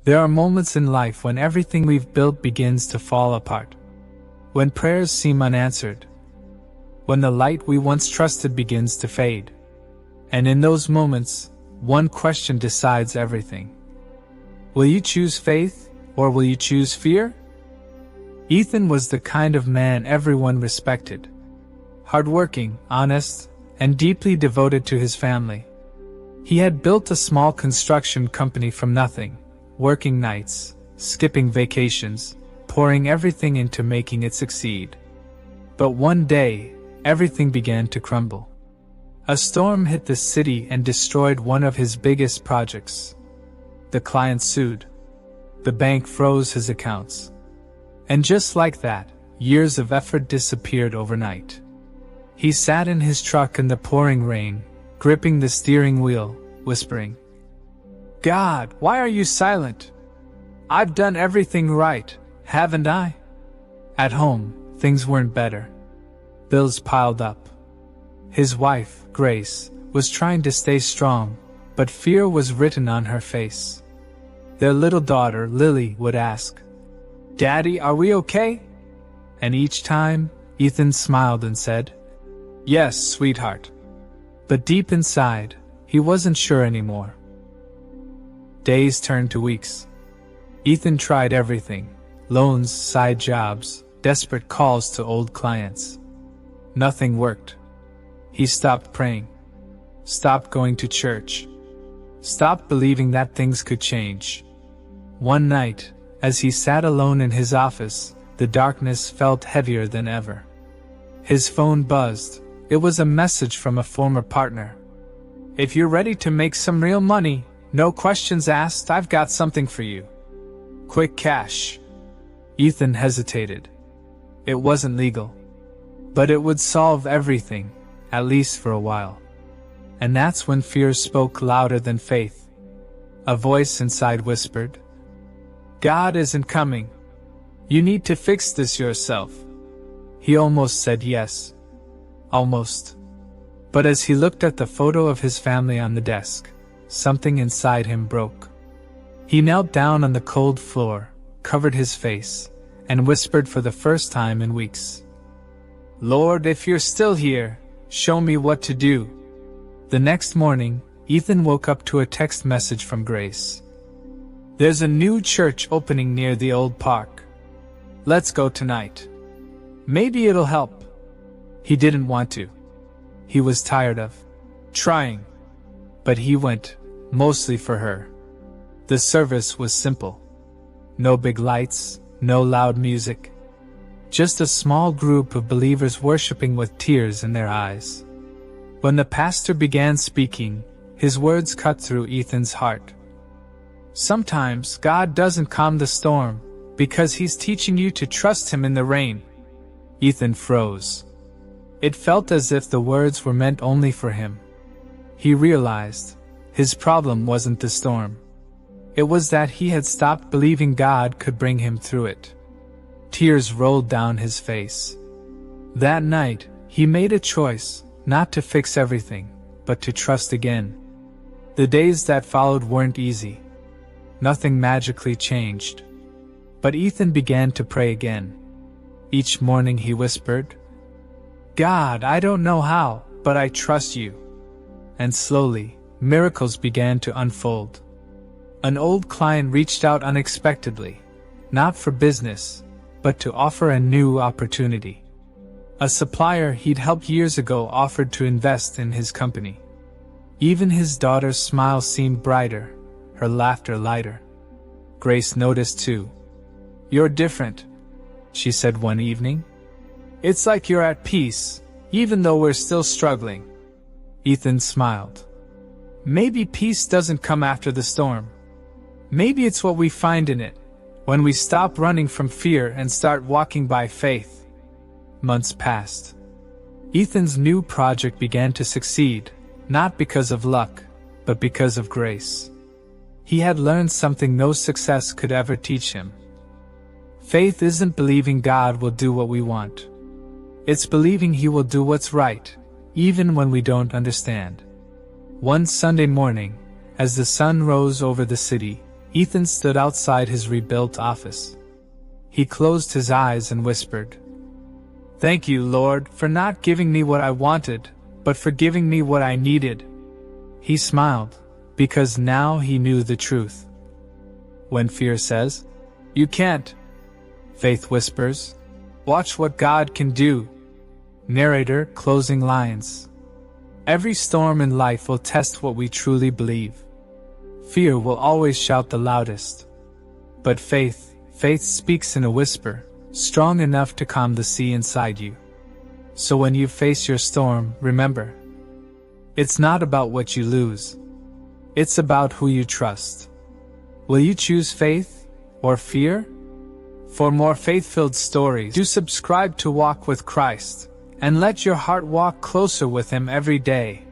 There are moments in life when everything we've built begins to fall apart. When prayers seem unanswered. When the light we once trusted begins to fade. And in those moments, one question decides everything. Will you choose faith, or will you choose fear? Ethan was the kind of man everyone respected. Hardworking, honest, and deeply devoted to his family. He had built a small construction company from nothing, working nights, skipping vacations, pouring everything into making it succeed. But one day, everything began to crumble. A storm hit the city and destroyed one of his biggest projects. The client sued. The bank froze his accounts. And just like that, years of effort disappeared overnight. He sat in his truck in the pouring rain, gripping the steering wheel, whispering, "God, why are you silent? I've done everything right, haven't I?" At home, things weren't better. Bills piled up. His wife, Grace, was trying to stay strong, but fear was written on her face. Their little daughter, Lily, would ask, "Daddy, are we okay?" And each time, Ethan smiled and said, "Yes, sweetheart." But deep inside, he wasn't sure anymore. Days turned to weeks. Ethan tried everything: loans, side jobs, desperate calls to old clients. Nothing worked. He stopped praying, stopped going to church, stopped believing that things could change. One night, as he sat alone in his office, the darkness felt heavier than ever. His phone buzzed. It was a message from a former partner. "If you're ready to make some real money, no questions asked, I've got something for you. Quick cash." Ethan hesitated. It wasn't legal. But it would solve everything, at least for a while. And that's when fear spoke louder than faith. A voice inside whispered, "God isn't coming. You need to fix this yourself." He almost said yes. Almost. But as he looked at the photo of his family on the desk, something inside him broke. He knelt down on the cold floor, covered his face, and whispered for the first time in weeks, "Lord, if you're still here, show me what to do." The next morning, Ethan woke up to a text message from Grace. "There's a new church opening near the old park. Let's go tonight. Maybe it'll help." He didn't want to. He was tired of trying. But he went, mostly for her. The service was simple. No big lights, no loud music. Just a small group of believers worshiping with tears in their eyes. When the pastor began speaking, his words cut through Ethan's heart. "Sometimes God doesn't calm the storm, because He's teaching you to trust Him in the rain." Ethan froze. It felt as if the words were meant only for him. He realized his problem wasn't the storm. It was that he had stopped believing God could bring him through it. Tears rolled down his face. That night, he made a choice, not to fix everything, but to trust again. The days that followed weren't easy. Nothing magically changed. But Ethan began to pray again. Each morning he whispered, "God, I don't know how, but I trust you." And slowly, miracles began to unfold. An old client reached out unexpectedly, not for business, but to offer a new opportunity. A supplier he'd helped years ago offered to invest in his company. Even his daughter's smile seemed brighter, her laughter lighter. Grace noticed too. "You're different," she said one evening. "It's like you're at peace, even though we're still struggling." Ethan smiled. Maybe peace doesn't come after the storm. Maybe it's what we find in it, when we stop running from fear and start walking by faith. Months passed. Ethan's new project began to succeed, not because of luck, but because of grace. He had learned something no success could ever teach him. Faith isn't believing God will do what we want. It's believing He will do what's right, even when we don't understand. One Sunday morning, as the sun rose over the city, Ethan stood outside his rebuilt office. He closed his eyes and whispered, "Thank you, Lord, for not giving me what I wanted, but for giving me what I needed." He smiled, because now he knew the truth. When fear says, "You can't," faith whispers, "Watch what God can do." Narrator, closing lines. Every storm in life will test what we truly believe. Fear will always shout the loudest. But faith speaks in a whisper, strong enough to calm the sea inside you. So when you face your storm, remember, it's not about what you lose. It's about who you trust. Will you choose faith or fear? For more faith-filled stories, do subscribe to Walk with Christ, and let your heart walk closer with Him every day.